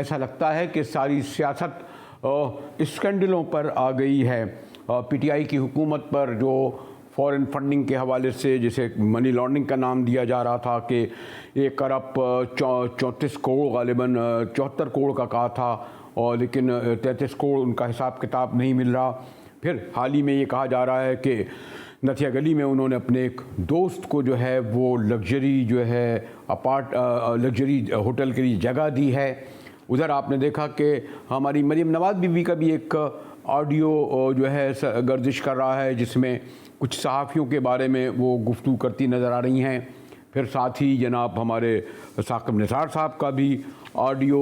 ऐसा लगता है कि सारी सियासत स्कैंडलों पर आ गई है। पीटीआई की हुकूमत पर जो फॉरेन फंडिंग के हवाले से जिसे मनी लॉन्ड्रिंग का नाम दिया जा रहा था कि 1 अरब 34 करोड़ गालिबन 74 करोड़ का कहा था, और लेकिन 33 करोड़ उनका हिसाब किताब नहीं मिल रहा। फिर हाल ही में ये कहा जा रहा है कि नथिया गली में उन्होंने अपने एक दोस्त को जो है वो लग्जरी जो है लग्जरी होटल के लिए जगह दी है। उधर आपने देखा कि हमारी मरीम नवाज़ बीबी का भी एक ऑडियो जो है गर्दिश कर रहा है जिसमें कुछ सहाफ़ियों के बारे में वो गुफ्तगू करती नज़र आ रही हैं। फिर साथ ही जनाब हमारे साकिब निसार साहब का भी ऑडियो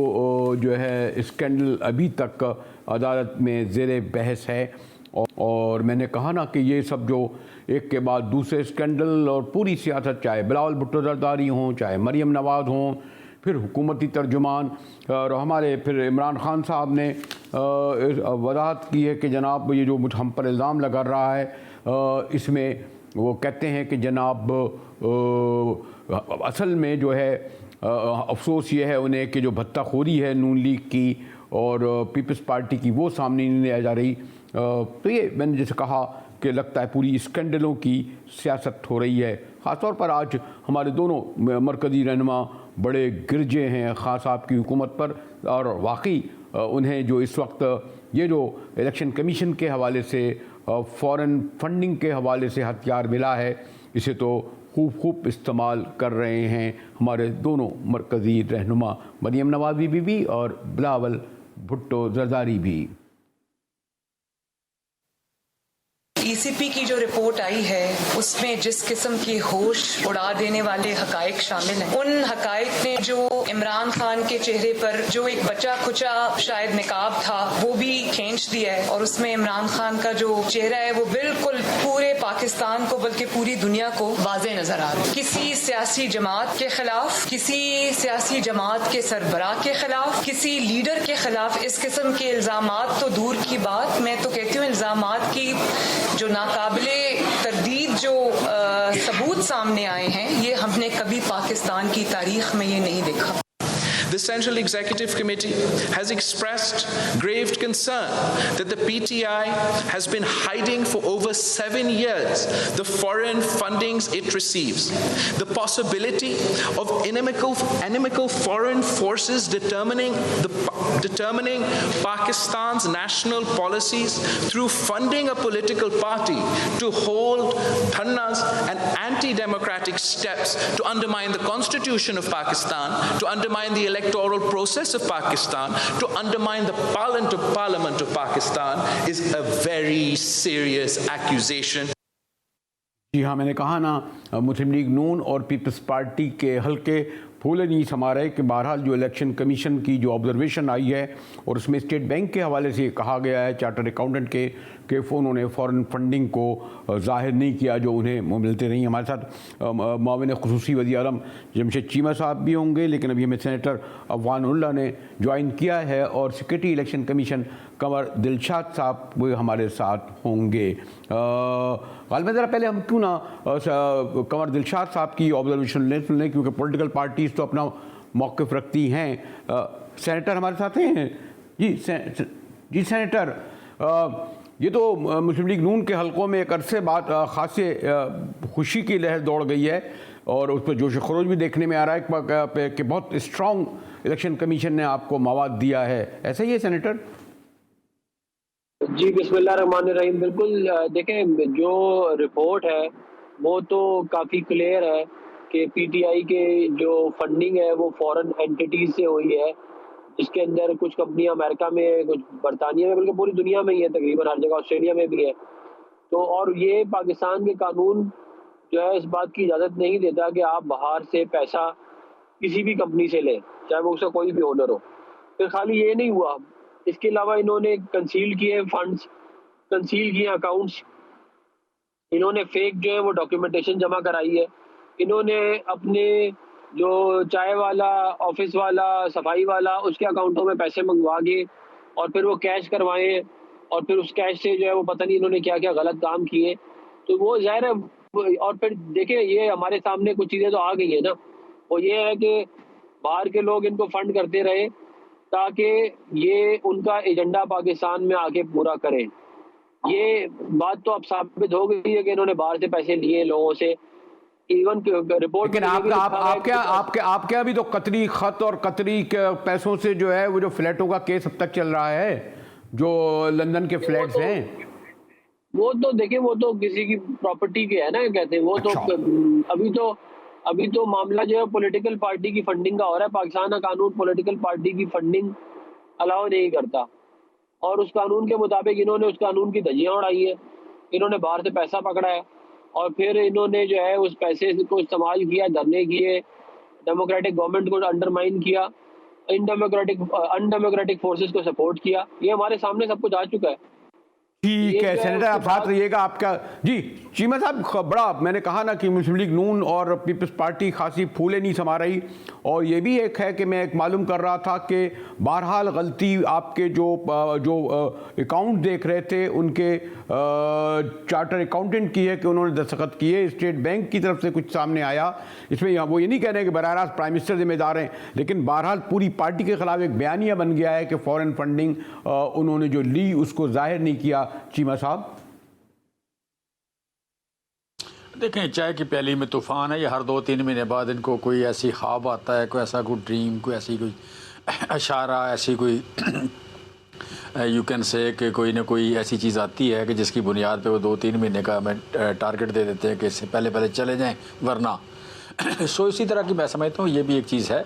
जो है स्कैंडल अभी तक अदालत में ज़ेरे बहस है। और मैंने कहा ना कि ये सब जो एक के बाद दूसरे स्कैंडल और पूरी सियासत, चाहे बिलावल भुट्टो जरदारी हों, चाहे मरीम नवाज़ हों, फिर हुकूमती तर्जुमान और हमारे फिर इमरान खान साहब ने वजाहत की है कि जनाब ये जो हम पर इल्ज़ाम लगा रहा है इसमें वो कहते हैं कि जनाब असल में जो है अफसोस ये है उन्हें कि जो भत्ताखोरी है नून लीग की और पीपल्स पार्टी की वो सामने नहीं आ जा रही। तो ये मैंने जैसे कहा कि लगता है पूरी स्कैंडलों की सियासत हो रही है। ख़ासतौर पर आज हमारे दोनों मरकज़ी रहनुमा बड़े गिरजे हैं खान साहब की हुकूमत पर, और वाकई उन्हें जो इस वक्त ये जो इलेक्शन कमीशन के हवाले से फॉरेन फंडिंग के हवाले से हथियार मिला है इसे तो खूब इस्तेमाल कर रहे हैं हमारे दोनों मरकज़ी रहनुमा मरीम नवाज़ बीबी भी और बिलावल भुट्टो जरदारी भी। ईसीपी की जो रिपोर्ट आई है उसमें जिस किस्म की होश उड़ा देने वाले हकायक शामिल हैं, उन हकायक ने जो इमरान खान के चेहरे पर जो एक बचा खुचा शायद निकाब था वो भी खींच दिया है, और उसमें इमरान खान का जो चेहरा है वो बिल्कुल पूरे पाकिस्तान को बल्कि पूरी दुनिया को वाज़े नजर आ रहा है। किसी सियासी जमात के खिलाफ, किसी सियासी जमात के सरबराह के खिलाफ, किसी लीडर के खिलाफ इस किस्म के इल्जामात तो दूर की बात, मैं तो कहती हूँ इल्जामात की जो नाकाबिले तरदीद जो सबूत सामने आए हैं ये हमने कभी पाकिस्तान की तारीख में ये नहीं देखा। The Central Executive Committee has expressed grave concern that the PTI has been hiding for over 7 years the foreign fundings it receives. The possibility of inimical foreign forces determining Pakistan's national policies through funding a political party to hold dharnas and anti-democratic steps to undermine the constitution of Pakistan, to undermine the electoral process of Pakistan, to undermine the parliament of Pakistan is a very serious accusation. जी हाँ, मैंने कहा ना मुस्लिम league नून और peoples party के हल्के फूले नहीं समा रहे कि बहरहाल जो इलेक्शन कमीशन की जो ऑब्जर्वेशन आई है और उसमें स्टेट बैंक के हवाले से कहा गया है चार्टर्ड अकाउंटेंट के उन्होंने फ़ॉरेन फंडिंग को ज़ाहिर नहीं किया जो उन्हें मिलते नहीं। हमारे साथ माविन ख़ुसूसी वज़ीर आज़म जमशेद चीमा साहब भी होंगे, लेकिन अभी हमें सेनेटर अफवानुल्लाह ने ज्वाइन किया है और secretary election commission Kanwar Dilshad साहब वो हमारे साथ होंगे। गालिबा ज़रा पहले हम क्यों ना कंवर दिलशाद साहब की ऑब्जर्वेशन सुन लें क्योंकि पॉलिटिकल पार्टीज़ तो अपना मौक़िफ़ रखती हैं। सेनेटर हमारे साथ हैं जी सेनेटर, ये तो मुस्लिम लीग नून के हलकों में एक अरसे बाद ख़ासे खुशी की लहर दौड़ गई है और उस पर जोश खरोज भी देखने में आ रहा है कि बहुत स्ट्रॉन्ग इलेक्शन कमीशन ने आपको मवाद दिया है, ऐसा ही है सेनेटर? जी बिस्मिल्लाहिर्रहमानिर्रहीम। बिल्कुल, देखें जो रिपोर्ट है वो तो काफ़ी क्लियर है कि पीटीआई के जो फंडिंग है वो फॉरेन एंटिटीज़ से हुई है, जिसके अंदर कुछ कंपनियां अमेरिका में, कुछ बरतानिया में, बल्कि पूरी दुनिया में ही है, तकरीबन हर जगह, ऑस्ट्रेलिया में भी है। तो और ये पाकिस्तान के कानून जो है इस बात की इजाज़त नहीं देता कि आप बाहर से पैसा किसी भी कंपनी से लें, चाहे वो उसका कोई भी ओनर हो। फिर खाली ये नहीं हुआ, इसके अलावा इन्होंने कंसील किए फंड्स, कंसील किए अकाउंट्स, इन्होंने फेक जो है वो डॉक्यूमेंटेशन जमा कराई है, इन्होंने अपने जो चाय वाला, ऑफिस वाला, सफाई वाला, उसके अकाउंटों में पैसे मंगवा के और फिर वो कैश करवाए और फिर उस कैश से जो है वो पता नहीं इन्होंने क्या क्या गलत काम किए। तो वो ज़ाहिर है, और फिर देखें ये हमारे सामने कुछ चीज़ें तो आ गई है ना, वो ये है कि बाहर के लोग इनको फंड करते रहे ताकि ये उनका एजेंडा पाकिस्तान में आके पूरा करें। ये बात तो अब साबित हो गई है कि इन्होंने बाहर से पैसे लिए लोगों से। इवन रिपोर्ट लेकिन आपके अभी तो कतरी खत और कतरी के पैसों से जो है वो जो फ्लैटों का केस अब तक चल रहा है, जो लंदन के फ्लैट्स हैं, वो तो देखिए वो तो किसी की प्रॉपर्टी के है ना, कहते हैं वो तो अच्छा। अभी तो मामला जो है पॉलिटिकल पार्टी की फंडिंग का हो रहा है। पाकिस्तान का कानून पॉलिटिकल पार्टी की फंडिंग अलाउ नहीं करता, और उस कानून के मुताबिक इन्होंने उस कानून की धज्जियां उड़ाई है। इन्होंने बाहर से पैसा पकड़ा है और फिर इन्होंने जो है उस पैसे को इस्तेमाल किया, धरने किए, डेमोक्रेटिक गवर्नमेंट को अंडरमाइन किया, अनडेमोक्रेटिक फोर्सेस को सपोर्ट किया। ये हमारे सामने सब कुछ आ चुका है। ठीक है सेनेटर, आप साथ रहिएगा। आपका जी चीमा साहब, बड़ा मैंने कहा ना कि मुस्लिम लीग नून और पीपल्स पार्टी खासी फूले नहीं समा रही, और ये भी एक है कि मैं एक मालूम कर रहा था कि बहरहाल गलती आपके जो अकाउंट देख रहे थे उनके चार्टर अकाउंटेंट की है कि उन्होंने दस्तखत किए। स्टेट बैंक की तरफ से कुछ सामने आया, इसमें वो ये नहीं कह रहे हैं कि बराह रास्त प्राइम मिनिस्टर जिम्मेदार हैं, लेकिन बहरहाल पूरी पार्टी के खिलाफ एक बयानिया बन गया है कि फॉरेन फंडिंग उन्होंने जो ली उसको जाहिर नहीं किया। चीमा साहब देखें, चाय की प्याली में तूफान है। ये हर 2-3 महीने बाद इनको कोई ऐसी ख्वाब आता है, कोई ऐसा कोई ड्रीम, कोई ऐसी कोई इशारा, ऐसी कोई यू कैन से कि कोई ना कोई ऐसी चीज़ आती है कि जिसकी बुनियाद पे वो 2-3 महीने का हमें टारगेट दे देते हैं कि इससे पहले चले जाएं वरना सो इसी तरह की मैं समझता हूँ ये भी एक चीज़ है।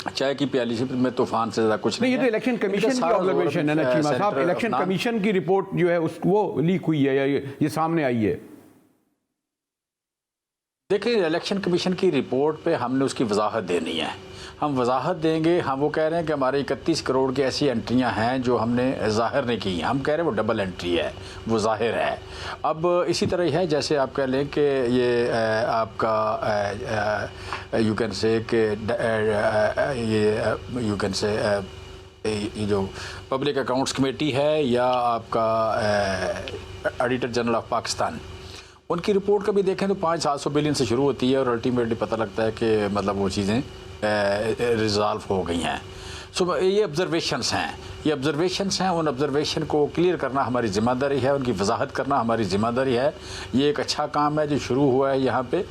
चाय की प्याली में तूफान से ज़्यादा कुछ नहीं। ये तो इलेक्शन कमीशन की ऑब्जर्वेशन है ना चीमा साहब। इलेक्शन कमीशन की रिपोर्ट जो है वो लीक हुई है या ये सामने आई है। देखिए, इलेक्शन कमीशन की रिपोर्ट पे हमने उसकी वजाहत देनी है। हम वजाहत देंगे। हम वो कह रहे हैं कि हमारे 31 करोड़ की ऐसी एंट्रियां हैं जो हमने ज़ाहिर नहीं की। हम कह रहे हैं वो डबल एंट्री है, वो ज़ाहिर है। अब इसी तरह है जैसे आप कह लें कि ये आपका यू कैन से कि ये यू कैन से ये जो पब्लिक अकाउंट्स कमेटी है या आपका ऑडिटर जनरल ऑफ पाकिस्तान, उनकी रिपोर्ट कभी देखें तो 500-700 बिलियन से शुरू होती है और अल्टीमेटली पता लगता है कि मतलब वो चीज़ें रिजॉल्व हो गई हैं। सो ये ऑब्जर्वेशंस हैं। उन ऑब्जर्वेशन को क्लियर करना हमारी ज़िम्मेदारी है, उनकी वजाहत करना हमारी ज़िम्मेदारी है। ये एक अच्छा काम है जो शुरू हुआ है यहाँ पे।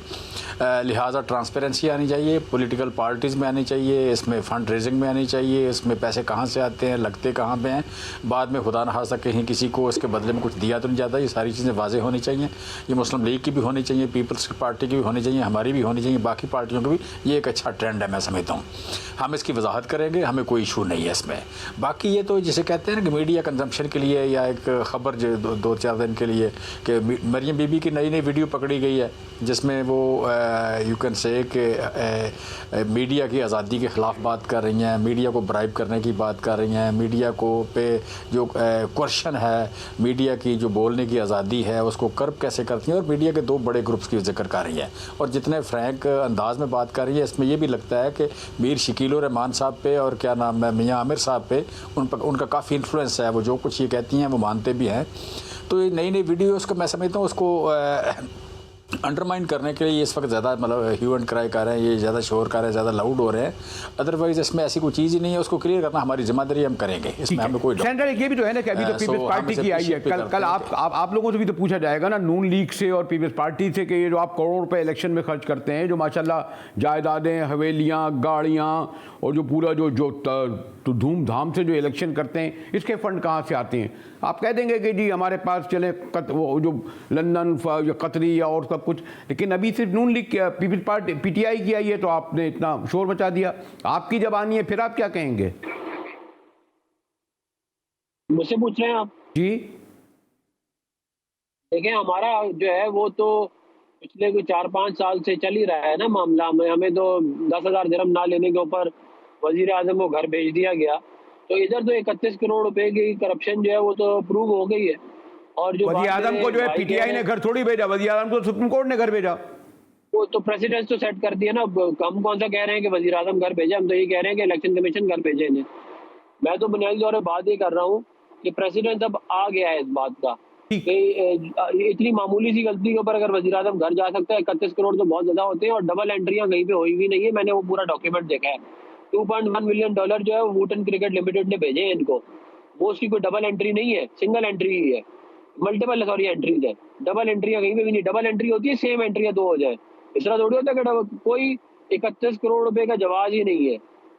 लिहाजा ट्रांसपेरेंसी आनी चाहिए, पॉलिटिकल पार्टीज़ में आनी चाहिए, इसमें फ़ंड रेजिंग में आनी चाहिए, इसमें पैसे कहाँ से आते हैं, लगते कहाँ पे हैं, बाद में खुदा न खास्ता कहीं किसी को इसके बदले में कुछ दिया तो नहीं जाता। ये सारी चीज़ें वाज़ेह होनी चाहिए। ये मुस्लिम लीग की भी होनी चाहिए, पीपल्स पार्टी की भी होनी चाहिए, हमारी भी होनी चाहिए, बाकी पार्टियों की भी। ये एक अच्छा ट्रेंड है मैं समझता हूँ। हम इसकी वजाहत करेंगे, हमें कोई इशू नहीं है इसमें। बाकी ये तो जिसे कहते हैं ना कि मीडिया कंजम्पशन के लिए या एक ख़बर जो 2-4 दिन के लिए कि मरियम बीबी की नई वीडियो पकड़ी गई है जिसमें वो यू कैन से कि मीडिया की आज़ादी के ख़िलाफ़ बात कर रही हैं, मीडिया को ब्राइब करने की बात कर रही हैं, मीडिया को पे जो क्वेश्चन है, मीडिया की जो बोलने की आज़ादी है उसको कर्ब कैसे करती हैं, और मीडिया के 2 बड़े ग्रुप्स की जिक्र कर रही हैं और जितने फ्रैंक अंदाज में बात कर रही है। इसमें यह भी लगता है कि मीर शकील रहमान साहब पे और क्या नाम है मियाँ आमिर साहब पे उनका काफ़ी इन्फ्लुएंस है। वो जो कुछ ये कहती हैं वो मानते भी हैं। तो ये नई वीडियोज़ को मैं समझता हूँ उसको अंडरमाइन करने के लिए इस वक्त ज़्यादा मतलब ह्यू एंड क्राई कर रहे हैं, ये ज़्यादा शोर कर रहे हैं, ज़्यादा लाउड हो रहे हैं। अदरवाइज इसमें ऐसी कोई चीज़ ही नहीं है, उसको क्लियर करना हमारी जिम्मेदारी, हम करेंगे। इसमें हमें कोई सेंटर ये भी तो है ना कि अभी तो पीपल्स पार्टी की आई है। कल आप लोगों से भी तो पूछा जाएगा ना नून लीग से और पीपल्स पार्टी से कि ये जो आप करोड़ों रुपए इलेक्शन में खर्च करते हैं, जो माशाल्लाह जायदादें, हवेलियाँ, गाड़ियाँ और जो पूरा जो तो धूमधाम से जो इलेक्शन करते हैं, इसके फंड कहाँ से आते हैं? आप कह देंगे कि जी हमारे पास चले वो जो लंदन या कतरी या और सब कुछ, लेकिन अभी सिर्फ नून लीग पीपल्स पार्टी पीटीआई की आई है तो आपने इतना शोर मचा दिया। आपकी जब आनी है फिर आप क्या कहेंगे? मुझसे पूछ रहे हैं आप? जी देखिए, हमारा जो है वो तो पिछले कोई 4-5 साल से चल ही रहा है ना मामला। हमें तो 10,000 दिरहम ना लेने के ऊपर वजीर आजम को घर भेज दिया गया। तो इधर तो 31 करोड़ रुपए की करप्शन जो है वो तो प्रूव हो गई है। और जो वजीर आजम को जो है पीटीआई ने घर थोड़ी भेजा, वजीर आजम को सुप्रीम कोर्ट ने घर भेजा। वो तो प्रेसिडेंट तो सेट कर दिया ना। हम कौन सा कह रहे हैं कि वजीर आजम घर भेजे, हम तो ये कह रहे हैं कि इलेक्शन कमीशन घर भेजे इन्हें। मैं तो बुनियादी तौर पर बात ये कर रहा हूँ कि प्रेसिडेंट अब आ गया है इस बात का कि इतनी मामूली सी गलती के ऊपर अगर वजीर आजम घर जा सकता है। 31 करोड़ तो बहुत ज्यादा होते हैं और डबल एंट्रियां कहीं पे हुई भी नहीं है। मैंने वो पूरा डॉक्यूमेंट देखा है $2.1 मिलियन जो है वो वुटन क्रिकेट लिमिटेड ने भेजे हैं इनको। वो उसकी कोई डबल एंट्री नहीं है, सिंगल एंट्री ही है। मल्टीपल एंट्रीज है, डबल एंट्रियां कहीं पे भी नहीं। डबल एंट्री होती है सेम एंट्रियां दो हो जाए, इस तरह थोड़ी होता है कि कोई 31 करोड़ रुपए का जवाब ही नहीं है।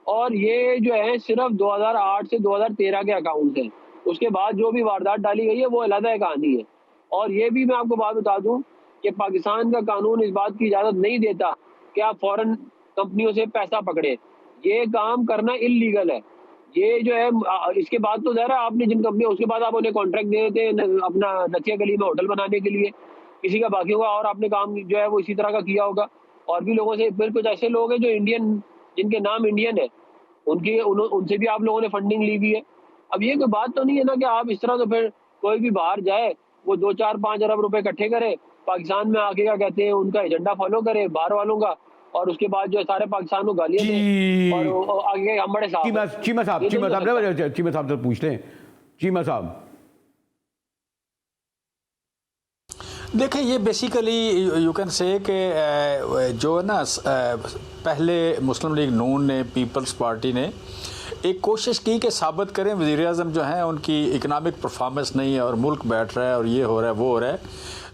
और ये जो है सिर्फ 2008 से 2013 के अकाउंट हैं। उसके बाद जो भी वारदात डाली गई है वो अलग है कहानी है। और ये भी मैं आपको बात बता दूं कि पाकिस्तान का कानून इस बात की इजाजत नहीं देता कि आप फॉरेन कंपनियों से पैसा पकड़े। ये काम करना इल्लीगल है। ये जो है इसके बाद तो ज़रा आपने जिन कंपनियों, उसके बाद आप उन्हें कॉन्ट्रैक्ट दे देते हैं अपना नथिया गली में होटल बनाने के लिए, किसी का बाकी होगा और आपने काम जो है वो इसी तरह का किया होगा। और भी लोगों से, फिर कुछ ऐसे लोग हैं जो इंडियन, जिनके नाम इंडियन है, उनसे भी आप लोगों ने फंडिंग ली हुई है। अब ये कोई बात तो नहीं है ना कि आप इस तरह, तो फिर कोई भी बाहर जाए वो 2-4-5 अरब रुपए इकट्ठे करे, पाकिस्तान में आके क्या कहते हैं उनका एजेंडा फॉलो करे बाहर वालों का, और उसके बाद जो है सारे पाकिस्तान को गालियां दें और आगे हम बड़े साहब चीमा साहब से पूछते हैं। चीमा साहब, देखिए ये बेसिकली यू कैन से कि जो है ना पहले मुस्लिम लीग नून ने, पीपल्स पार्टी ने एक कोशिश की कि साबित करें वज़ीर-ए-आज़म जो हैं उनकी इकनॉमिक परफॉर्मेंस नहीं है और मुल्क बैठ रहा है और ये हो रहा है वो हो रहा है।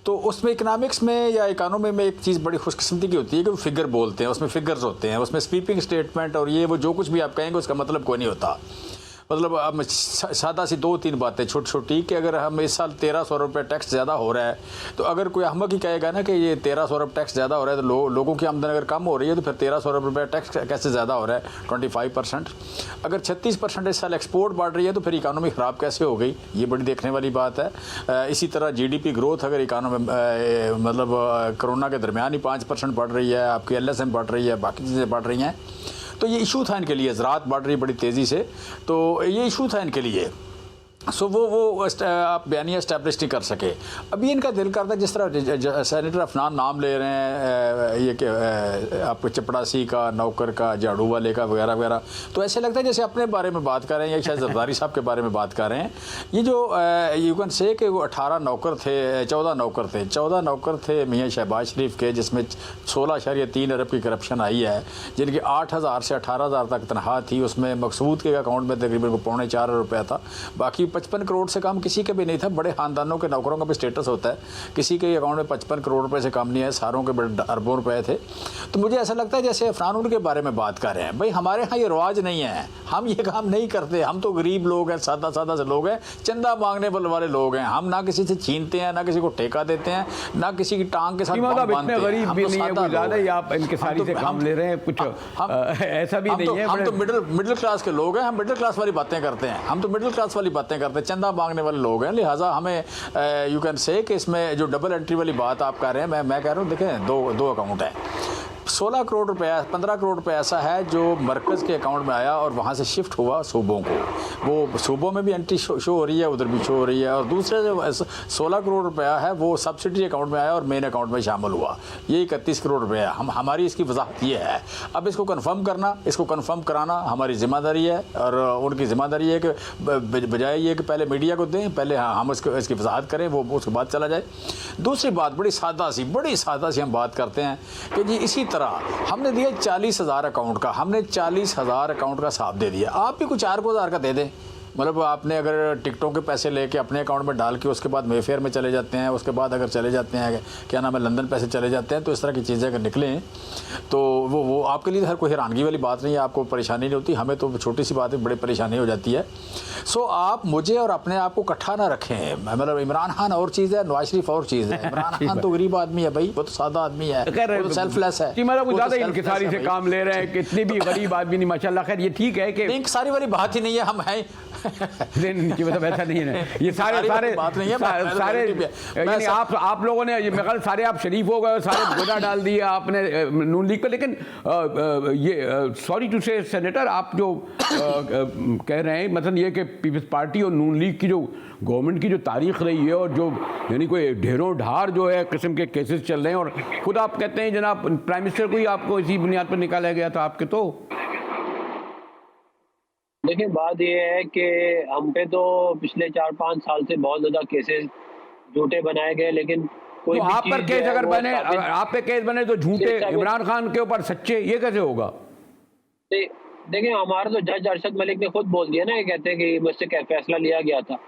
तो उसमें इकनॉमिक्स में या इकानमी में एक चीज़ बड़ी खुशकिस्मती की होती है कि वो फिगर बोलते हैं, उसमें फिगर्स होते हैं, उसमें स्वीपिंग स्टेटमेंट और ये वो जो कुछ भी आप कहेंगे उसका मतलब कोई नहीं होता। मतलब अब सादा सी 2-3 बातें छोटी छोटी कि अगर हम इस साल 1300 रुपये टैक्स ज़्यादा हो रहा है, तो अगर कोई अहमक ही कहेगा ना कि ये 1300 रुपये टैक्स ज़्यादा हो रहा है, तो लोगों की आमदनी अगर कम हो रही है तो फिर 1300 रुपये टैक्स कैसे ज़्यादा हो रहा है 25%। अगर 36% इस साल एक्सपोर्ट बढ़ रही है तो फिर इकानमी ख़राब कैसे हो गई, ये बड़ी देखने वाली बात है। इसी तरह GDP ग्रोथ अगर इकानमी मतलब कोरोना के दरमियान ही 5% बढ़ रही है, आपकी LSM बढ़ रही है, बाकी चीज़ें बढ़ रही हैं, तो ये इशू था इनके लिए। ज़राअत बढ़ रही बड़ी तेज़ी से, तो ये इशू था इनके लिए। सो वो आप बयानिया इस्टेब्लिश नहीं कर सके। अभी इनका दिल करता है जिस तरह सेनेटर अफनान नाम ले रहे हैं ये कि आपको चपड़ासी का, नौकर का, झाड़ू वाले का वगैरह वगैरह, तो ऐसे लगता है जैसे अपने बारे में बात कर रहे हैं या शायद जरदारी साहब के बारे में बात कर रहे हैं। ये जो यू कैन से कि वो 18 नौकर थे, 14 नौकर थे मियाँ शहबाज शरीफ के, जिसमें 16.3 अरब की करप्शन आई है, जिनकी 8,000 से 18,000 तक तनख्वाह थी। उसमें मकसूद के अकाउंट में तकरीबन 4.25 अरब रुपया था, बाकी 55 करोड़ से कम किसी के भी नहीं था। बड़े ख़ानदानों के नौकरों का भी स्टेटस होता है, किसी के अकाउंट में 55 करोड़ रुपए से कम नहीं है, सारों के बड़े अरबों रुपए थे। तो मुझे ऐसा लगता है जैसे अफनान के बारे में बात कर रहे हैं। भाई हमारे यहाँ ये रिवाज नहीं है, हम ये काम नहीं करते। हम तो गरीब लोग हैं, सादा से लोग हैं, चंदा मांगने वाले लोग हैं। हम ना किसी से छीनते हैं, ना किसी को ठेका देते हैं, ना किसी की टांग के साथ बांधते हैं। गरीब भी नहीं है, ज़्यादा ही आप इनके सारी से काम ले रहे हैं, कुछ ऐसा भी नहीं है। हम तो मिडिल क्लास के लोग हैं, हम मिडिल क्लास वाली बातें करते हैं, हम तो मिडिल क्लास वाली बातें करते हैं, चंदा मांगने वाले लोग हैं। लिहाजा हमें यू कैन से कि इसमें जो डबल एंट्री वाली बात आप कर रहे हैं, मैं कह रहा हूँ देखें दो अकाउंट है। 16 करोड़ रुपया, 15 करोड़ रुपया ऐसा है जो मरकज़ के अकाउंट में आया और वहाँ से शिफ्ट हुआ सूबों को। वो सूबों में भी एंट्री शो हो रही है, उधर भी शो हो रही है। और दूसरे जो 16 करोड़ रुपया है वो सब्सिडी अकाउंट में आया और मेन अकाउंट में शामिल हुआ। ये 31 करोड़ रुपया है। हमारी इसकी वजाहत ये है। अब इसको कन्फर्म कराना हमारी ज़िम्मेदारी है, और उनकी ज़िम्मेदारी है कि बजाय ये कि पहले मीडिया को दें, पहले हम इसकी वजाहत करें, वो उसके बाद चला जाए। दूसरी बात बड़ी सादा सी हम बात करते हैं कि जी इसी तरह हमने दिया 40,000 अकाउंट का, हमने 40,000 अकाउंट का हिसाब दे दिया। आप भी कुछ 4,000 का दे दें। मतलब आपने अगर टिकटों के पैसे लेके अपने अकाउंट में डाल के उसके बाद मेफेयर में चले जाते हैं, उसके बाद अगर चले जाते हैं क्या नाम है लंदन पैसे चले जाते हैं, तो इस तरह की चीज़ें अगर निकलें तो वो आपके लिए हर कोई हैरानगी वाली बात नहीं है, आपको परेशानी नहीं होती। हमें तो छोटी सी बात है बड़ी परेशानी हो जाती है। सो आप मुझे और अपने आप को इकट्ठा ना रखें। मतलब इमरान खान और चीज़ है, नवाज शरीफ और चीज़ है। इमरान खान तो गरीब आदमी है भाई, वो तो सादा आदमी है, वो तो सेल्फलेस है। सारी से काम ले रहे हैं, कितनी भी गरीब आदमी नहीं माशाल्लाह। खैर ये ठीक है कि सारी वाली बात ही नहीं है, हम हैं मतलब ऐसा नहीं है। ये सारे बात नहीं है, यानी आप लोगों ने सारे आप शरीफ हो गए, सारे गोदा डाल दिया आपने नून लीग पे। लेकिन ये सॉरी टू से सेनेटर, आप जो कह रहे हैं मतलब ये कि पीपल्स पार्टी और नून लीग की जो गवर्नमेंट की जो तारीख रही है, और जो यानी कोई ढेरों ढार जो है किस्म के केसेस चल रहे हैं, और खुद आप कहते हैं जनाब प्राइम मिनिस्टर को ही आपको इसी बुनियाद पर निकाला गया था आपके। तो देखिए बात यह है कि हम पे तो पिछले 4-5 साल से बहुत ज़्यादा केसेस झूठे बनाए गए, लेकिन कोई तो आप पर केस अगर बने, आप पे केस बने तो झूठे, इमरान खान के ऊपर सच्चे, ये कैसे होगा? देखिए हमारा तो जज अरशद मलिक ने खुद बोल दिया ना, ये कहते हैं कि मुझसे क्या फैसला लिया गया था,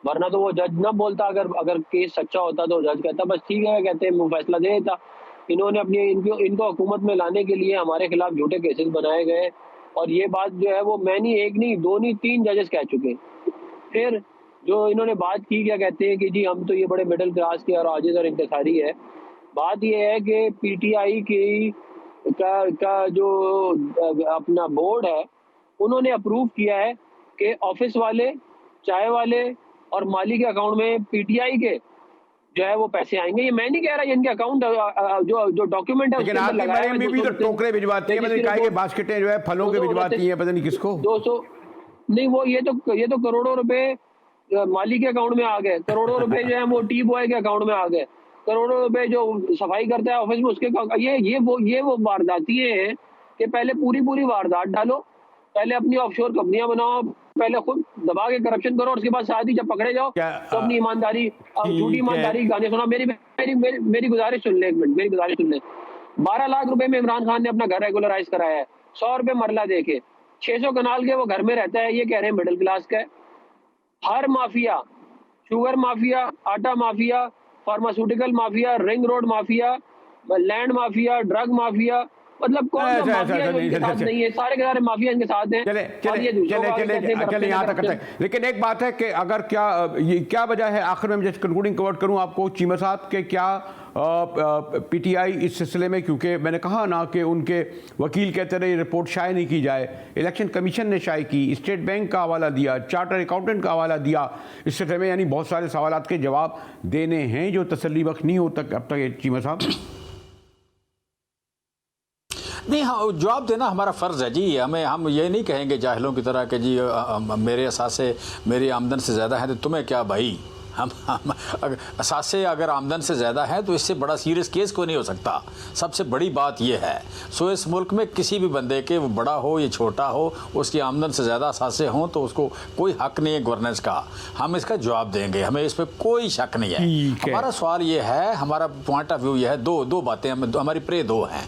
वरना तो वो जज ना बोलता, अगर केस सच्चा होता तो जज कहता बस ठीक है, कहते हैं वो फैसला दे देता। इन्होंने अपनी इनको हुकूमत में लाने के लिए हमारे खिलाफ झूठे केसेस बनाए गए, और ये बात जो है वो मैं नहीं, एक नहीं, दो नहीं, 3 जजेस कह चुके। फिर जो इन्होंने बात की, क्या कहते हैं कि जी हम तो ये बड़े मिडिल क्लास के और आजिज और इंतसारी है। बात ये है कि पीटीआई की का जो अपना बोर्ड है, उन्होंने अप्रूव किया है कि ऑफिस वाले, चाय वाले और माली के अकाउंट में पीटीआई के जो है वो पैसे आएंगे। ये मैं नहीं कह रहा, इनके अकाउंट जो डॉक्यूमेंट है लेकिन आपकी मरियम बीबी तो टोकरे भिजवाती है, मैंने कहा कि बास्केटें जो है फलों के भिजवाती हैं, पता नहीं किसको। 200 नहीं, वो ये तो करोड़ों रुपए माली के अकाउंट में आ गए, करोड़ों रुपए जो है वो टी बॉय के अकाउंट में आ गए, करोड़ों रुपए जो सफाई करता है ऑफिस में उसके ये वो वारदातियां हैं कि पहले पूरी वारदात डालो, पहले अपनी ऑफशोर कंपनियां बनाओ, पहले खुद दबा के करप्शन करो, और उसके बाद साथ ही जब पकड़े जाओ तो अपनी ईमानदारी, झूठी ईमानदारी गाने सुना। मेरी गुजारिश सुन ले, एक मिनट मेरी गुजारिश सुन ले। 12 लाख रुपए में इमरान खान ने अपना घर रेगुलराइज कराया है, 100 रुपए मरला दे के, 600 कनाल के वो घर में रहता है, ये कह रहे हैं मिडिल क्लास का है। हर माफिया, शुगर माफिया, आटा mafia, pharmaceutical mafia, ring road mafia, land mafia, drug mafia, मतलब कौन सा माफिया इनके साथ नहीं है? सारे के सारे माफिया इनके साथ हैं। चले यहाँ तक करते हैं। लेकिन एक बात है कि अगर क्या वजह है, आखिर में मैं जस्ट कंक्लूडिंग कवर करूँ आपको चीमा साहब के, क्या पीटीआई इस सिलसिले में, क्योंकि मैंने कहा ना कि उनके वकील कहते रहे रिपोर्ट शाये नहीं की जाए, इलेक्शन कमीशन ने शाये की, स्टेट बैंक का हवाला दिया, चार्टर अकाउंटेंट का हवाला दिया, इस सिलसिले में यानी बहुत सारे सवालात के जवाब देने हैं जो तसल्ली बख्श नहीं होता अब तक। चीमा साहब नहीं, हाँ जवाब देना हमारा फ़र्ज़ है जी। हम ये नहीं कहेंगे जाहिलों की तरह कि जी मेरे असासे मेरी आमदन से ज़्यादा है तो तुम्हें क्या भाई। हम असासे अगर आमदन से ज़्यादा है तो इससे बड़ा सीरियस केस कोई नहीं हो सकता। सबसे बड़ी बात यह है, सो इस मुल्क में किसी भी बंदे के, वो बड़ा हो या छोटा हो, उसकी आमदन से ज़्यादा असासे हों तो उसको कोई हक नहीं है गवर्नेंस का। हम इसका जवाब देंगे, हमें इस पर कोई शक नहीं है। हमारा सवाल ये है, हमारा पॉइंट ऑफ व्यू ये है, दो बातें हमारी प्रे दो हैं।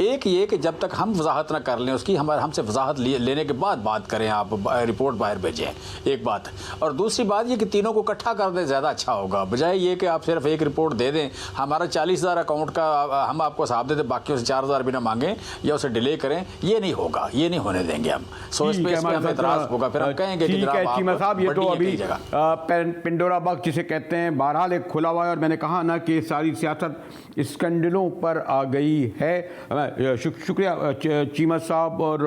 एक ये कि जब तक हम वजाहत ना कर लें उसकी, हमसे वजाहत लेने के बाद बात करें, आप रिपोर्ट बाहर भेजें, एक बात। और दूसरी बात ये कि तीनों को इकट्ठा कर दें, ज़्यादा अच्छा होगा, बजाय ये कि आप सिर्फ एक रिपोर्ट दे दें। हमारा 40,000 अकाउंट का हम आपको हिसाब दे दें, बाकी से 4,000 भी ना मांगें या उसे डिले करें, ये नहीं होगा, ये नहीं होने देंगे हम। सो इस पर हमें एतराज़ होगा, फिर हम कहेंगे कि चीमा साहब ये तो अभी पिंडोरा बग जिसे कहते हैं, बहरहाल एक खुला हुआ है, और मैंने कहा ना कि सारी सियासत स्कैंडलों पर आ गई है। शुक्रिया चीमा साहब और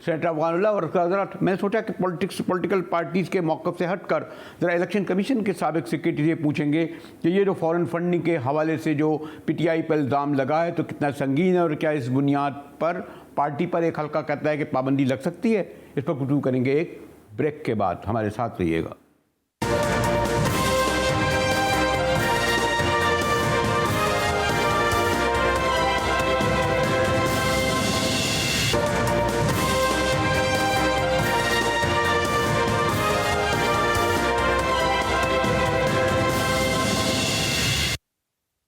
सेनेटर अफगानुल्लाह। और ज़रा मैंने सोचा कि पॉलिटिकल पार्टीज़ के मौक़िफ़ से हटकर ज़रा इलेक्शन कमीशन के साबिक़ सेक्रेटरी से पूछेंगे कि ये जो फॉरेन फंडिंग के हवाले से जो पीटीआई पर इल्ज़ाम लगा है तो कितना संगीन है, और क्या इस बुनियाद पर पार्टी पर एक हल्का कहता है कि पाबंदी लग सकती है। इस पर गुफ्तगू करेंगे एक ब्रेक के बाद, हमारे साथ रहिएगा।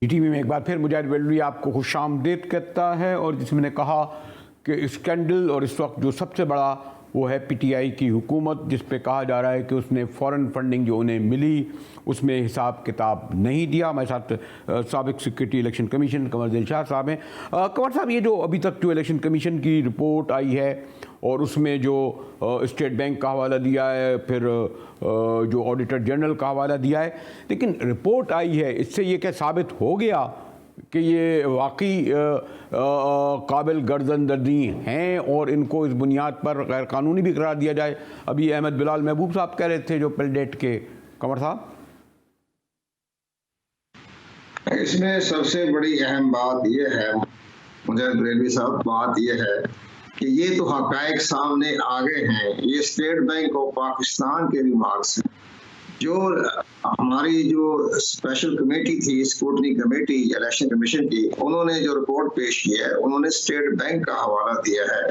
टीवी में एक बार फिर मुजाहिद वेलवी आपको खुशामदीद कहता है। और जिसमें मैंने कहा कि स्कैंडल और इस वक्त जो सबसे बड़ा वो है पीटीआई की हुकूमत, जिस पे कहा जा रहा है कि उसने फॉरेन फंडिंग जो उन्हें मिली उसमें हिसाब किताब नहीं दिया। हमारे साथ साबिक़ secretary election commission Kanwar Dilshad साहब हैं। कंवर साहब, ये जो अभी तक जो इलेक्शन कमीशन की रिपोर्ट आई है और उसमें जो स्टेट बैंक का हवाला दिया है, फिर जो ऑडिटर जनरल का हवाला दिया है, लेकिन रिपोर्ट आई है, इससे ये क्या साबित हो गया कि ये वाकई काबिल गर्दनदर्दी हैं और इनको इस बुनियाद पर गैर कानूनी भी करार दिया जाए? अभी अहमद बिलाल महबूब साहब कह रहे थे जो पिलडेट के। कंवर साहब, इसमें सबसे बड़ी अहम बात यह है मुजाहिद रेलवी साहब, बात यह है कि ये तो हकायक सामने आ गए हैं। ये स्टेट बैंक ऑफ पाकिस्तान के रिमार्क्स हैं। जो हमारी जो स्पेशल कमेटी थी, स्क्रूटनी कमेटी इलेक्शन कमीशन की, उन्होंने जो रिपोर्ट पेश की है, उन्होंने स्टेट बैंक का हवाला दिया है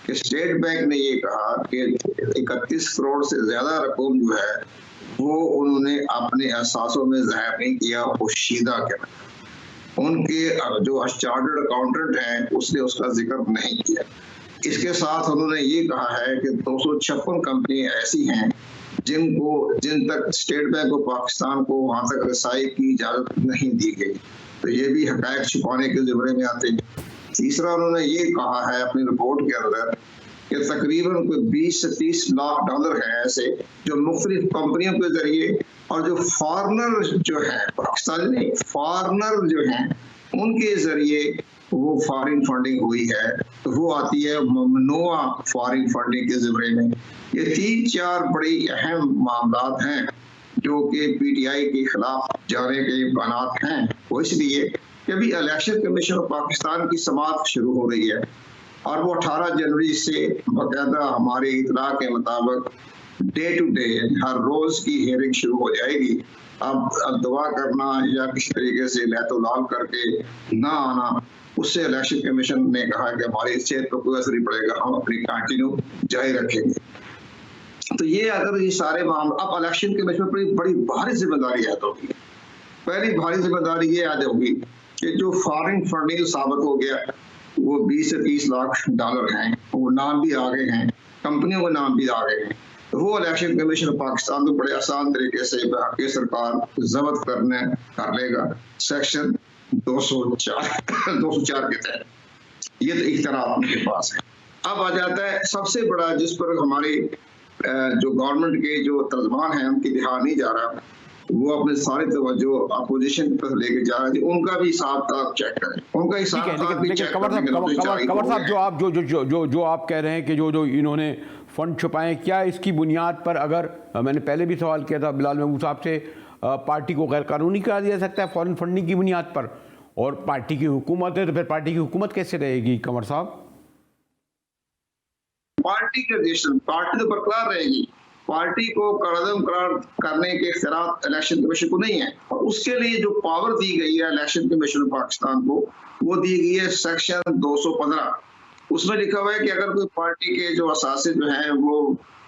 कि स्टेट बैंक ने ये कहा कि 31 करोड़ से ज्यादा रकम जो है वो उन्होंने अपने अहसासों में ज़ाहिर नहीं किया, पोशीदा किया। उनके जो चार्टर्ड अकाउंटेंट हैं उसने उसका जिक्र नहीं किया। इसके साथ उन्होंने ये कहा है कि 256 कंपनियां ऐसी हैं जिन तक स्टेट बैंक ऑफ पाकिस्तान को वहां तक रसाई की इजाजत नहीं दी गई, तो ये भी हकायक छुपाने के ज़िम्मे में आते हैं। तीसरा, उन्होंने ये कहा है अपनी रिपोर्ट के अंदर कि तकरीबन कोई 20 से 30 लाख डॉलर है ऐसे जो मुख्तलिफ कंपनियों के जरिए और जो फॉरनर जो है, पाकिस्तानी नहीं, फॉरनर जो हैं उनके जरिए वो फॉरेन फंडिंग हुई है, तो वो आती है ममनुआ फॉरेन फंडिंग के ज़िम्मे में। ये 3-4 बड़ी अहम मामलात हैं जो कि पीटीआई के खिलाफ जाने के बयानात हैं। वो इसलिए कि अभी इलेक्शन कमीशन ऑफ पाकिस्तान की समाअत शुरू हो रही है और वो 18 जनवरी से बाकायदा हमारी इतला के मुताबिक डे टू डे हर रोज की हियरिंग शुरू हो जाएगी। अब दुआ करना या किसी तरीके से लहतो लाल करके ना आना, उससे इलेक्शन कमीशन ने कहा कि हमारी सेहत पर कोई असर नहीं पड़ेगा, हम अपनी कंटिन्यू जारी रखेंगे। तो ये अगर ये सारे मामले, अब इलेक्शन कमीशन पर बड़ी भारी जिम्मेदारी याद होगी। पहली भारी जिम्मेदारी ये याद होगी कि जो फॉरेन फंडिंग साबित हो गया वो 20 से 30 लाख डॉलर हैं, वो नाम भी आ गए हैं, कंपनियों के नाम भी आ गए हैं, तो वो इलेक्शन कमीशन पाकिस्तान को बड़े आसान तरीके से बाकी सरकार जब्त कर लेगा सेक्शन 204 के तहत। ये तो इख्तियार उनके पास है। अब आ जाता है सबसे बड़ा जिस पर हमारी जो गवर्नमेंट के जो तर्जमान है उनकी ध्यान नहीं जा रहा, वो अपने सारे तवज्जो अपोजिशन पर लेके जा रहे थे, उनका भी हिसाब किताब चेक करें, उनका हिसाब किताब भी चेक कमर साहब जो आप कह रहे हैं कि जो इन्होंने फंड छुपाए, क्या इसकी बुनियाद पर, अगर मैंने पहले भी सवाल किया था बिलाल महबूब साहब से, पार्टी को गैर कानूनी करार दिया सकता है फॉरेन फंडिंग की बुनियाद पर? और पार्टी की हुकूमत है तो फिर पार्टी की हुकूमत कैसे रहेगी कमर साहब? पार्टी तो बरकरार रहेगी, पार्टी को कदम करार करने के इख्तियार इलेक्शन कमीशन को नहीं है, और उसके लिए जो पावर दी गई है इलेक्शन कमीशन पाकिस्तान को, वो दी गई है सेक्शन 215। उसमें लिखा हुआ है कि अगर कोई पार्टी के जो असासे जो हैं वो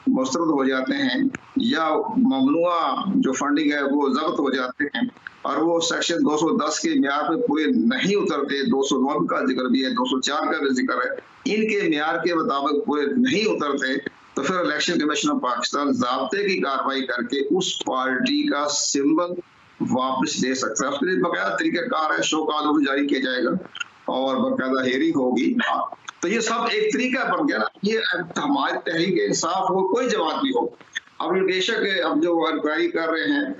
मुस्तरद हो जाते हैं या ममनुआ जो फंडिंग है वो जब्त हो जाते हैं और वो सेक्शन 210 के म्यार पे पूरे नहीं उतरते, 209 का जिक्र भी है, 204 का भी जिक्र है, इनके म्यार के मुताबिक पूरे नहीं उतरते, तो फिर इलेक्शन कमीशन ऑफ पाकिस्तान ज़ाब्ते की कार्रवाई करके उस पार्टी का सिंबल वापस दे सकता है। उसके लिए बाकायदा तरीकाकार है, शो कानून जारी किया जाएगा और बाकायदा हेयरिंग होगी। तो ये सब एक तरीका बन गया ना, ये हमारी तहरीक इंसाफ हो, कोई जवाब नहीं हो। अब बेशक अब जो इंक्वायरी कर रहे हैं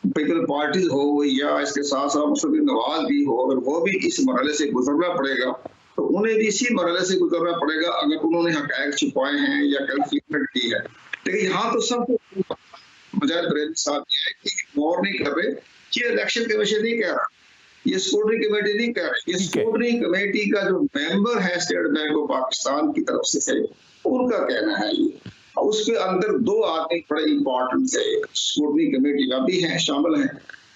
पॉलिटिकल पार्टीज हो या इसके साथ साथ मुस्लिम नवाज भी हो, अगर वो भी इस मरहले से गुजरना पड़ेगा तो उन्हें भी इसी मरहले से गुजरना पड़ेगा अगर उन्होंने हक़ाइक़ छुपाए हैं या कंफ्लिक्ट की है। लेकिन यहाँ तो सब मुजाहिद बरेलवी साहब ये है कि इग्नोर नहीं कर रहे, ये इलेक्शन कमीशन नहीं कह रहा, ये स्क्रूटनी कमेटी नहीं कह रही, ये स्क्रूटनी कमेटी का जो मेंबर है स्टेट बैंक ऑफ पाकिस्तान की तरफ से है उनका कहना है ये। और उसके अंदर 2 आदमी बड़े इंपॉर्टेंट है स्क्रूटनी कमेटी का भी है, शामिल है,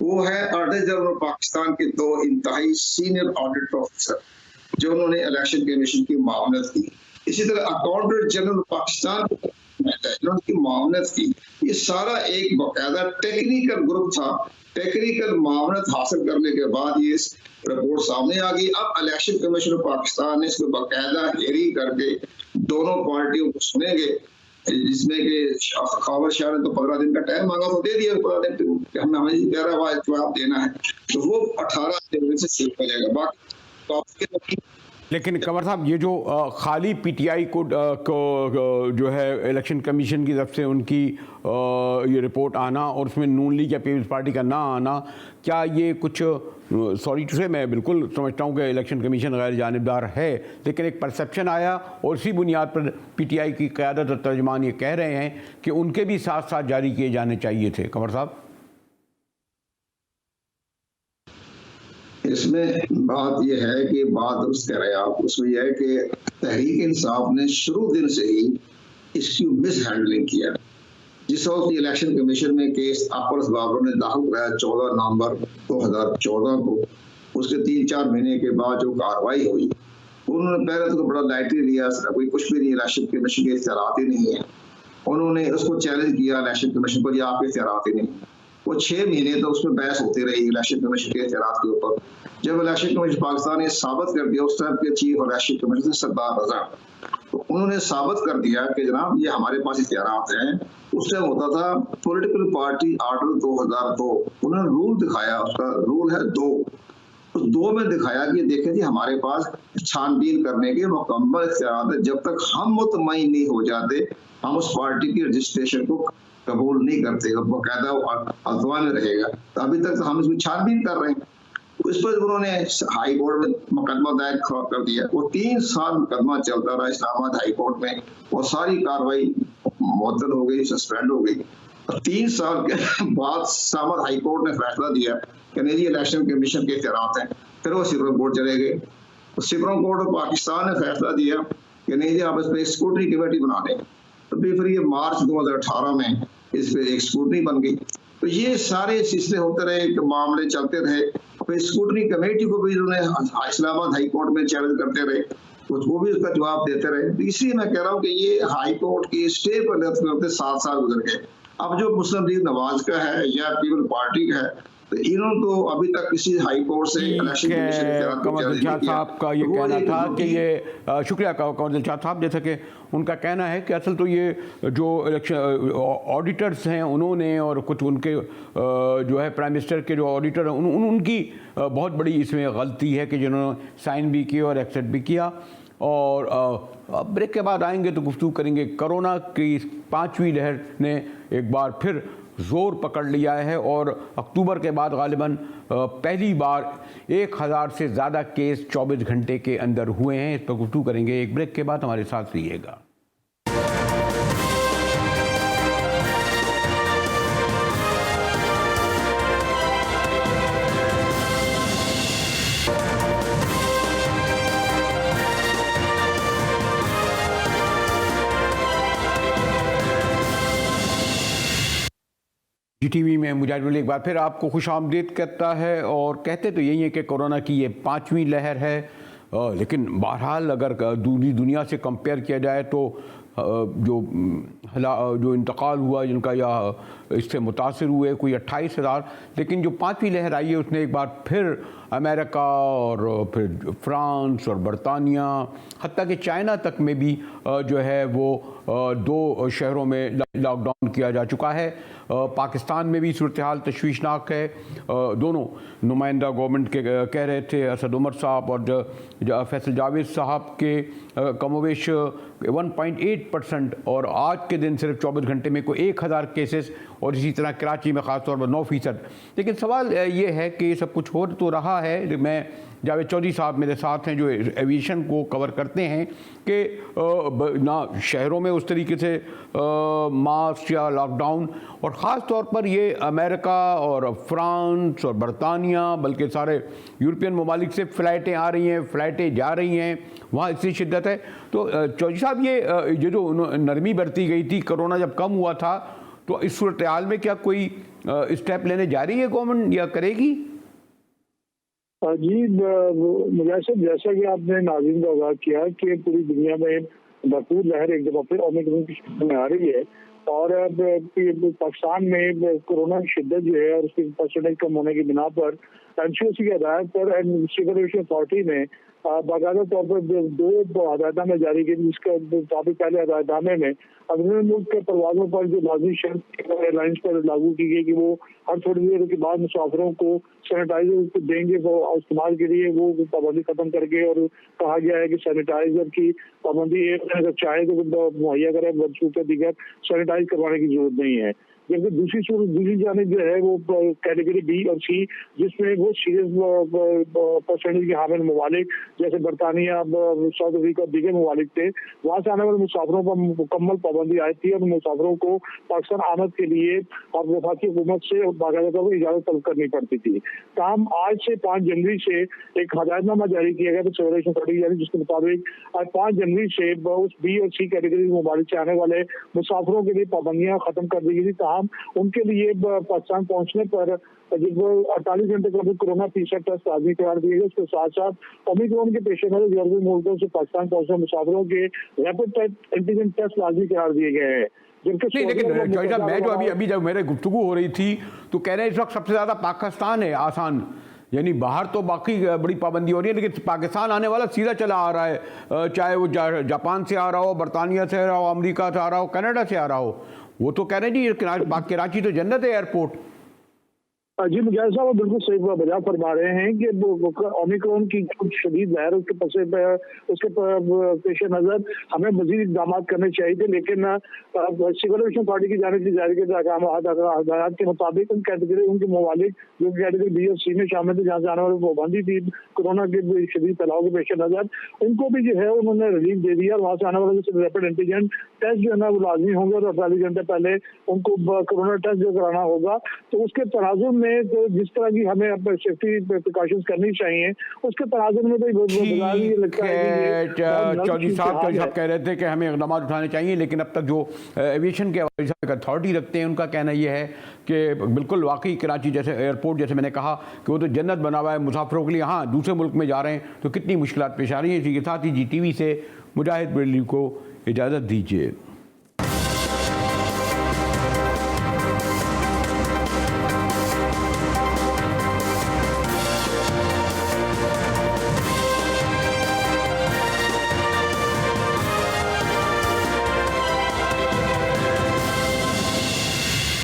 वो है ऑडिटर जनरल पाकिस्तान के 2 इंतहाई सीनियर ऑडिट ऑफिसर जो उन्होंने इलेक्शन कमीशन की मामलत की। इसी तरह अकाउंटेंट जनरल पाकिस्तान की मामलत की। ये सारा एक बाकायदा टेक्निकल ग्रुप था। टेक्निकल मामलत हासिल करने के बाद ये रिपोर्ट सामने आ गई। अब इलेक्शन कमीशन ऑफ पाकिस्तान ने इसको बाकायदा हेयरिंग करके दोनों पार्टियों को सुनेंगे, जिसमें कि खबर शाह ने तो 15 दिन का टाइम मांगा, तो दे दिया 15 दिन, हमें 11 जवाब देना है, तो वो 18 जनवरी से शुरू हो जाएगा। बाकी लेकिन कंवर साहब, ये जो खाली पीटीआई को जो है इलेक्शन कमीशन की तरफ से उनकी ये रिपोर्ट आना और उसमें नून लीग या पीपल्स पार्टी का ना आना, क्या ये कुछ, सॉरी टू से, मैं बिल्कुल समझता हूँ कि इलेक्शन कमीशन गैर जानिबदार है, लेकिन एक परसेप्शन आया और इसी बुनियाद पर पीटीआई की क़यादत और तर्जमान ये कह रहे हैं कि उनके भी साथ साथ जारी किए जाने चाहिए थे। कंवर साहब, इसमें बात यह है कि बात दुरुस्त कह रहे हैं आप, उसमें यह है कि तहरीक इंसाफ ने शुरू दिन से ही इसकी मिस हैंडलिंग किया। जिस वक्त इलेक्शन कमीशन में केस अपर बाबर ने दाखिल कराया 14 नवंबर 2014 को, उसके 3-4 महीने के बाद जो कार्रवाई हुई, उन्होंने पहले तो बड़ा लाइटली लिया, कोई कुछ भी नहीं, इलेक्शन कमीशन के इख्तियारात ही नहीं है। उन्होंने उसको चैलेंज किया इलेक्शन कमीशन को, ये आपके इख्तियारात ही नहीं। वो 6 महीने तो उसमें बहस होती रही इलेक्शन कमीशन के इख्तियारात के ऊपर। जब इलेक्शन कमीशन पाकिस्तान ने साबित कर दिया उस टाइम के चीफ इलेक्शन कमीशन सरदार रजा, तो उन्होंने साबित कर दिया कि जनाब ये हमारे पास इख्तियारात हैं। उस टाइम होता था पॉलिटिकल पार्टी आर्डर 2002, उन्होंने रूल दिखाया, उसका रूल है 2, उस 2 में दिखाया कि देखें जी हमारे पास छानबीन करने के मुकम्मल इख्तियारात है, जब तक हम मुतमईन नहीं हो जाते हम उस पार्टी की रजिस्ट्रेशन को कबूल नहीं करते और बाकायदा अल्तवा में रहेगा। तो अभी तक तो हम इसमें छानबीन कर रहे हैं। तो इस पर उन्होंने हाई कोर्ट में मुकदमा दायर कर दिया। वो 3 साल मुकदमा चलता रहा इस्लामाबाद हाई कोर्ट में और सारी कार्रवाई मुअत्तल हो गई, सस्पेंड हो गई। 3 साल के बाद इस्लामाबाद हाई कोर्ट ने फैसला दिया कि नहीं जी इलेक्शन कमीशन के इख्तियारात हैं। फिर वो सुप्रीम कोर्ट चले गए। सुप्रीम कोर्ट ऑफ पाकिस्तान ने फैसला दिया कि नहीं जी आप इस पर स्क्रूटनी कमेटी बना दें। तो फिर ये मार्च 2018 में इस पर एक स्क्रूटनी बन गई। तो ये सारे सिलसिले होते रहे, मामले चलते रहे। फिर स्क्रूटनी कमेटी को भी उन्होंने इस्लामाबाद हाई कोर्ट में चैलेंज करते रहे, वो भी उसका जवाब देते रहे। तो इसलिए मैं कह रहा हूँ कि ये हाई कोर्ट की स्टे पर करते 7 साल गुजर गए। अब जो मुस्लिम लीग नवाज का है या पीपल पार्टी का है, तो इन्होंने तो अभी तक किसी हाई कोर्ट से इलेक्शन कमीशन कमर दिलशाद साहब का ये कहना था कि ये शुक्रिया कमर दिलशाद साहब, जैसा कि उनका कहना है कि असल तो ये जो इलेक्शन ऑडिटर्स हैं उन्होंने और कुछ उनके जो है प्राइम मिनिस्टर के जो ऑडिटर हैं उनकी बहुत बड़ी इसमें गलती है कि जिन्होंने साइन भी किया और एक्सेप्ट भी किया। और ब्रेक के बाद आएंगे तो गुफ्तगू करेंगे। कोरोना की 5वीं लहर ने एक बार फिर ज़ोर पकड़ लिया है और अक्टूबर के बाद गालिबन पहली बार 1000 से ज़्यादा केस 24 घंटे के अंदर हुए हैं। इस पर गुफ्तगू करेंगे एक ब्रेक के बाद, हमारे साथ रहिएगा। GTV में मुजाहिद एक बार फिर आपको खुशामदीद करता है। और कहते तो यही है कि कोरोना की ये 5वीं लहर है, लेकिन बहरहाल अगर दूसरी दुनिया से कंपेयर किया जाए तो जो इंतकाल हुआ जिनका या इससे मुतासिर हुए कोई 28,000, लेकिन जो 5वीं लहर आई है उसने एक बार फिर अमेरिका और फिर फ्रांस और बरतानिया हत्ता कि चाइना तक में भी जो है वो 2 शहरों में लॉकडाउन किया जा चुका है। पाकिस्तान में भी सूरत हाल तशवीशनाक है। दोनों नुमाइंदा गवर्नमेंट के कह रहे थे, असद उमर साहब और फैसल जावेद साहब के कमोवेश 1.8% और आज के दिन सिर्फ 24 घंटे में कोई 1000 केसेस और इसी तरह कराची में ख़ासतौर पर 9%। लेकिन सवाल ये है कि सब कुछ हो तो रहा है। मैं जावेद चौधरी साहब मेरे साथ हैं जो एविएशन को कवर करते हैं कि ना शहरों में उस तरीके से मास्क या लॉकडाउन, और ख़ास तौर पर ये अमेरिका और फ्रांस और बरतानिया बल्कि सारे यूरोपियन ममालिक से फ़्लाइटें आ रही हैं, फ़्लाइटें जा रही हैं, वहाँ इतनी शिद्दत है। तो चौधरी साहब ये जो नरमी बरती गई थी कोरोना जब कम हुआ था, तो इस सूरत हाल में क्या कोई स्टेप लेने जा रही है गवर्नमेंट या करेगी? जी मुजाहिद साहब, जैसा कि आपने नाज़रीन को आगाह किया कि पूरी दुनिया में भरपूर लहर एक दफा फिर ओमिक्रॉन की शिद्दत में आ रही है और पाकिस्तान में कोरोना की शिद्दत जो है और उसकी परसेंटेज कम होने की बिना पर एनसीओसी की हदायत पर सिविल एविएशन अथॉरिटी ने बाकायदा तौर पर 2 हदायतनामे जारी किए, जिसके मुताबिक पहले हदायतनामे में अंदरूनी मुल्क के परवाजों पर जो लाजमी शर्त एयरलाइंस पर लागू की गई कि वो हर थोड़ी देर के बाद मुसाफिरों को सैनिटाइजर देंगे वो इस्तेमाल के लिए, वो पाबंदी खत्म करके, और कहा गया है कि सैनिटाइजर की पाबंदी अगर चाहे तो मुहैया करें, बदसूरत दीगर सैनिटाइज करवाने की जरूरत नहीं है। जबकि दूसरी जानिब जो है वो कैटेगरी बी और सी, जिसमें वो सीरियस परसेंटेज के हामिल ममालिक जैसे बरतानिया, साउथ अफ्रीका और दीगर ममालिक थे, वहाँ से आने वाले मुसाफिरों पर मुकम्मल पाबंदी आई थी और मुसाफिरों को पाकिस्तान आमद के लिए और वफाकी हुकूमत से बाकायदा तौर पर इजाजत तलब करनी पड़ती थी। ताहम आज से 5 जनवरी से एक हदायतनामा जारी किया गया था सिविल एविएशन, जिसके मुताबिक आज 5 जनवरी से उस बी और सी कैटेगरी ममालिक से आने वाले मुसाफिरों के लिए पाबंदियां खत्म कर दी गई थी। उनके लिए पाकिस्तान पहुंचने पर जब 48 घंटे का कोरोना PCR टेस्ट लाजमी करार दिए गए। उसके साथ साथ ओमिक्रॉन के पेश नजर यूरोपीय मुल्कों से पाकिस्तान पहुंचने मुसाफिरों के रैपिड एंटीजन टेस्ट लाजमी करार दिए गए हैं। नहीं, लेकिन मैं जो अभी जब मेरे गुफ्तगू हो रही थी तो कह रहे हैं इस वक्त सबसे ज़्यादा पाकिस्तान है आसान, यानी बाहर तो बाकी बड़ी पाबंदी हो रही है, लेकिन पाकिस्तान आने वाला सीधा चला आ रहा है, चाहे वो जापान से आ रहा हो, बरतानिया से आ रहा हो, अमेरिका से आ रहा हो, कनाडा से आ रहा हो। वो तो कह रहे हैं जी कराची तो जन्नत है एयरपोर्ट। जी मुजाहिद साहब बिल्कुल सही बजा फरमा रहे हैं कि ओमिक्रॉन की कुछ शदीद लहर उसके पेश नज़र हमें मजीद इकदाम करने चाहिए थे, लेकिन सिविल एविएशन अथॉरिटी की जानिब से जारी हिदायत के मुताबिक उन कैटेगरी उनके ममालिक जो कैटेगरी बी और सी में शामिल थे, जहाँ से आने वाली पाबंदी थी कोरोना के शदीद फैलाव के पेश नज़र, उनको भी जो है उन्होंने रिलीफ दे दिया। वहाँ से आने वाले रैपिड एंटीजन टेस्ट जो है ना वो लाजमी होंगे और 48 घंटे पहले उनको कोरोना टेस्ट जो कराना होगा। तो उसके तनाजुर में तो जिस तरह की हमें अपने सेफ्टी प्रिकॉशंस करनी चाहिए, उसके तनाजुर में तो लगता है चौधरी साहब कह रहे थे कि हमें इक़दाम उठाने चाहिए, लेकिन अब तक जो एविएशन के अथॉरिटी रखते हैं उनका कहना यह है कि बिल्कुल वाकई कराची जैसे एयरपोर्ट, जैसे मैंने कहा कि वो तो जन्नत बना हुआ है मुसाफिरों के लिए। हाँ, दूसरे मुल्क में जा रहे हैं तो कितनी मुश्किलात पेश आ रही हैं। इसी के साथ ही GTV से मुजाहिद बरेलवी को इजाज़त दीजिए।